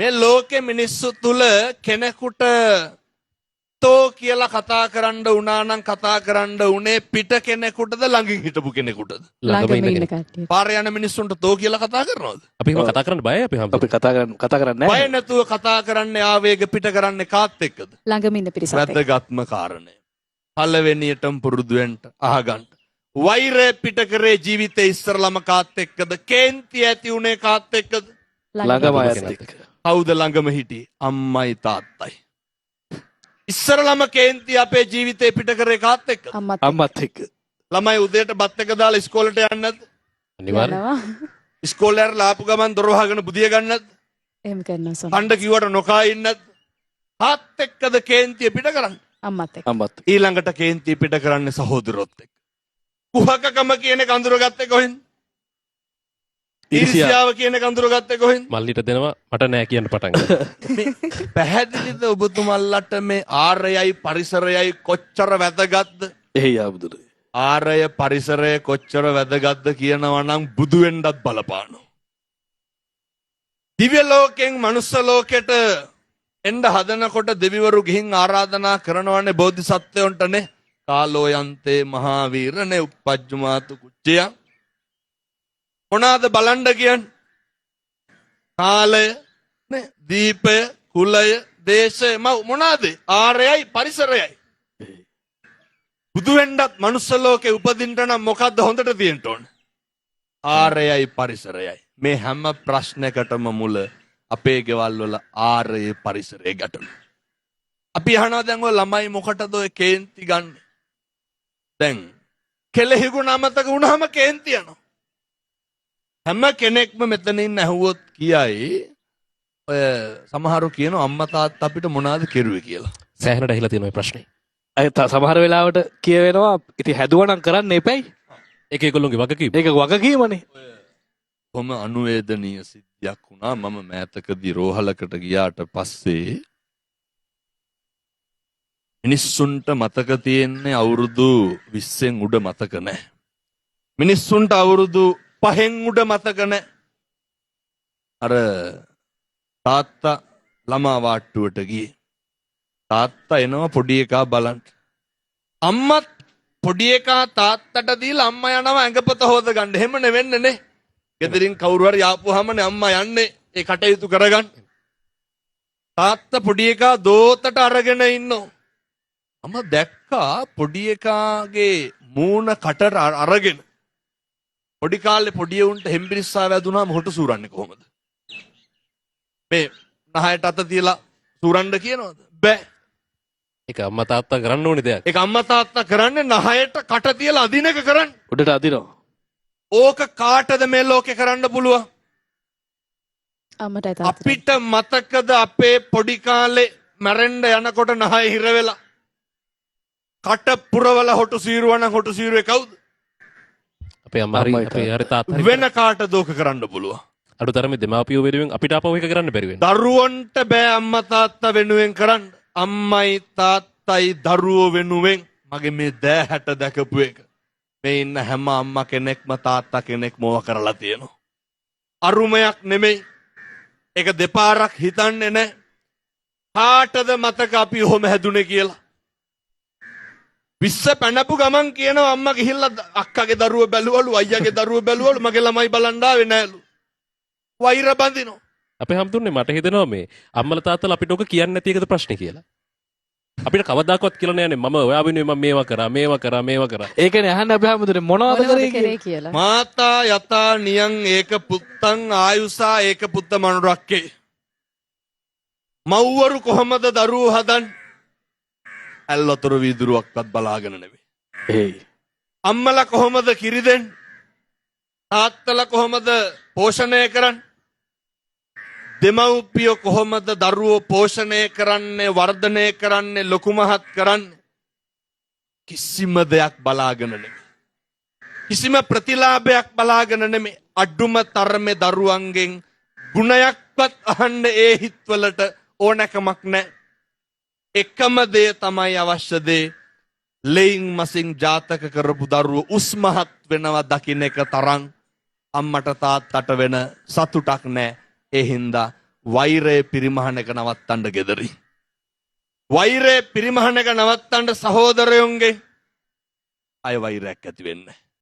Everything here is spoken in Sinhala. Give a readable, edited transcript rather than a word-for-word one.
මේ ලෝකෙ මිනිස්සු තුල කෙනෙකුට තෝ කියලා කතා කරන්න උනා නම් කතා කරන්න උනේ පිට කෙනෙකුටද ළඟින් හිටපු කෙනෙකුටද? ළඟම ඉන්න කට්ටිය. පාරේ යන මිනිස්සුන්ට තෝ කියලා කතා කරනවද? අපි එහෙම කතා කරන්න බයයි අපි හැමෝම. අපි කතා කරන්නේ බය නැහැ. නැතුව කතා කරන්නේ ආවේග පිට කරන්නේ කාත් එක්කද? ළඟම ඉන්න පිරිසත් එක්ක. වැදගත්ම කාරණය. පළවෙනියටම පුරුදු වෙන්න අහගන්න. වෛරය පිට කරේ ජීවිතේ ඉස්සරලම කාත් එක්කද? කේන්ති ඇති උනේ කාත් එක්කද? ළඟම අයත් එක්ක. කවුද ළඟම හිටියේ? අම්මයි තාත්තයි. ඉස්සරලම කේන්ති අපේ ජීවිතේ පිට කරේ කාත් එක්කද? අම්මත් එක්ක. ළමයි උදේට බත් එක දාලා ඉස්කෝලේට යන්නේ නැද්ද? අනිවාර්යයෙන්. යනවා. ඉස්කෝලේ යන ලාපු ගමන් දොර වහගෙන බුදිය ගන්නේ නැද්ද? එහෙම කරනවා සම. කණ්ඩ කිව්වට නොකා ඉන්නේ නැද්ද? කාත් එක්කද කේන්තිය පිට කරන්නේ? අම්මත් එක්ක. අම්මත් ඊළඟට කේන්තිය පිට කරන්නේ සහෝදරොත් එක්ක. කුහකකම කියන එක අඳුරගත්තේ කොහෙන්ද? ඊර්ෂ්‍යාව කියන එක අඳුරගත්තේ කොහෙන්ද? මල්ලිට දෙනවා මට නෑ කියන්න පටන් ගත්තා. පැහැදිලිද ඔබතුමල්ලට මේ ආරයයි පරිසරයයි කොච්චර වැදගත්ද? එහි ආබුදුර. ආරය පරිසරය කොච්චර වැදගත්ද කියනවා නම් බුදු වෙන්නත් බලපානවා. දිව්‍ය ලෝකෙන් මනුස්ස ලෝකෙට එන්න හදනකොට දෙවිවරු ගිහින් ආරාධනා කරනවානේ බෝධිසත්වයන්ටනේ. කාලෝ යන්තේ මහාවීරනේ උප්පජ්ජමාතු කුච්චය. මොනවාද බලන්න කියන්නේ? කාලය, නේ, දීපය, කුලය, දේශය මොනවාද? ආරයයි පරිසරයයි. බුදු වෙන්නත් මනුස්ස ලෝකේ උපදින්න නම් මොකද්ද හොඳට තියෙන්න ඕන? ආරයයි පරිසරයයි. මේ හැම ප්‍රශ්නයකටම මුල අපේ ගෙවල් වල ආරයේ පරිසරයේ ගැටලු. අපි අහනවා දැන් ඔය ළමයි මොකටද ඔය කේන්ති ගන්න? දැන් කෙලෙහි ගුණ අමතක වුණාම කේන්ති යනවා. හැම කෙනෙක්ම මෙතනින් ඇහුවොත් කියයි ඔය සමහරු කියනවා අම්මා තාත්තා අපිට මොනවද කෙරුවේ කියලා. සෑහෙනට ඇහිලා තියෙන ඔය ප්‍රශ්නේ. අය සමහර වෙලාවට කියවෙනවා ඉතින් හැදුවනම් කරන්න එපැයි. ඒක ඒගොල්ලෝගේ වගකීම. ඒක වගකීමනේ. කොහොම අනුවේදනීය සිද්ධියක් වුණා. මම මෑතකදී රෝහලකට ගියාට පස්සේ මිනිස්සුන්ට මතක තියෙන්නේ අවුරුදු 20න් උඩ මතක නැහැ. මිනිස්සුන්ට අවුරුදු 5න් උඩ මතක නැහැ. අර තාත්තා ළමා වාට්ටුවට ගියේ. තාත්තා එනවා පොඩි එකා බලන්න. අම්මත් පොඩි එකා තාත්තට දීලා අම්මා යනවා ඇඟපත හොද ගන්න. එහෙම නෙවෙන්නේ නේ. ගෙදරින් කවුරු හරි ආපුවාමනේ අම්මා යන්නේ ඒ කටයුතු කරගන්න. තාත්තා පොඩි එකා දෝතට අරගෙන ඉන්නවා. මම දැක්කා පොඩි එකාගේ මූණ කටට අරගෙන පොඩි කාලේ පොඩි උන්ට හෙම්බිරිස්සා වැදුනාම හොටු සූරන්නේ කොහොමද? මේ නහයට අත තියලා සූරන්න කියනවද? බෑ. ඒක අම්මා තාත්තා කරන්න ඕනේ දෙයක්. ඒක අම්මා තාත්තා කරන්නේ නහයට කට තියලා අදින එක කරන්නේ. උඩට අදිනවා. ඕක කාටද මේ ලෝකේ කරන්න පුළුවන්? අම්මටයි තාත්තටයි. අපිට මතකද අපේ පොඩි කාලේ මැරෙන්න යනකොට නහය හිර වෙලා කට පුරවල හොටු සීරුවන හොටු සීරුවේ කවුද? අපේ අම්මා හරි අපේ හරි තාත්තා හරි වෙන කාටද ඕක කරන්න පුළුවන්? අඩුතරමේ දෙමාපියෝ වෙනුවෙන් අපිට ආපහු එක කරන්න බැරි වෙනවා. දරුවන්ට බෑ අම්මා තාත්තා වෙනුවෙන් කරන්න. අම්මයි තාත්තයි දරුවෝ වෙනුවෙන් මගේ මේ දෑහැට දැකපු එක. මේ ඉන්න හැම අම්මා කෙනෙක්ම තාත්තා කෙනෙක් මොව කරලා තියෙනවා. අරුමයක් නෙමෙයි. ඒක දෙපාරක් හිතන්නේ නැහැ. කාටද මතක අපි ඔහොම හැදුනේ කියලා? විශ්ස පැනපු ගමන් කියනවා අම්මා ගිහිල්ලා අක්කගේ දරුවෝ බැලුවලු අයියාගේ දරුවෝ බැලුවලු මගේ ළමයි බලන් ආවේ නෑලු. වෛර බඳිනවා. අපේ හැමතුන්නේ මට හිතෙනවා මේ අම්මලා තාත්තලා අපිට ඔක කියන්නේ නැති එකද ප්‍රශ්නේ කියලා. අපිට කවදාකවත් කියලා නෑනේ මම ඔයා වෙනුවෙන් මම මේවා කරා. ඒකනේ අහන්න අපි හැමෝටම මොනවද කරේ කියලා. මාතා යතා නියං ඒක පුත්තං ආයුසා ඒක පුත්ත මනුරක්කේ. මව්වරු කොහොමද දරුවෝ හදන්නේ? ඇල්ලතර වීදුරුවක්වත් බලාගෙන නෙවෙයි. එයි. අම්මලා කොහොමද කිරි දෙන්නේ? තාත්තලා කොහොමද පෝෂණය කරන්නේ? දෙමව්පියෝ කොහොමද දරුවෝ පෝෂණය කරන්නේ, වර්ධනය කරන්නේ, ලොකු මහත් කරන්නේ? කිසිම දෙයක් බලාගෙන නෙවෙයි. කිසිම ප්‍රතිලාභයක් බලාගෙන නෙවෙයි. අඩුම තරමේ දරුවන්ගෙන් ගුණයක්වත් අහන්න ඒ හිත්වලට ඕනකමක් නැහැ. එකම දේ තමයි අවශ්‍ය දේ. ලෙයින් මසින් ජාතක කරපු දරුවෝ උස්මහත් වෙනවා දකින්න එක තරම් අම්මට තාත්තට වෙන සතුටක් නැහැ. ඒ හින්දා වෛරය පිරිමහන එක නවත්තන්න ගෙදරි. වෛරය පිරිමහන එක නවත්තන්න සහෝදරයොන්ගේ අය වෛරයක් ඇති වෙන්නේ.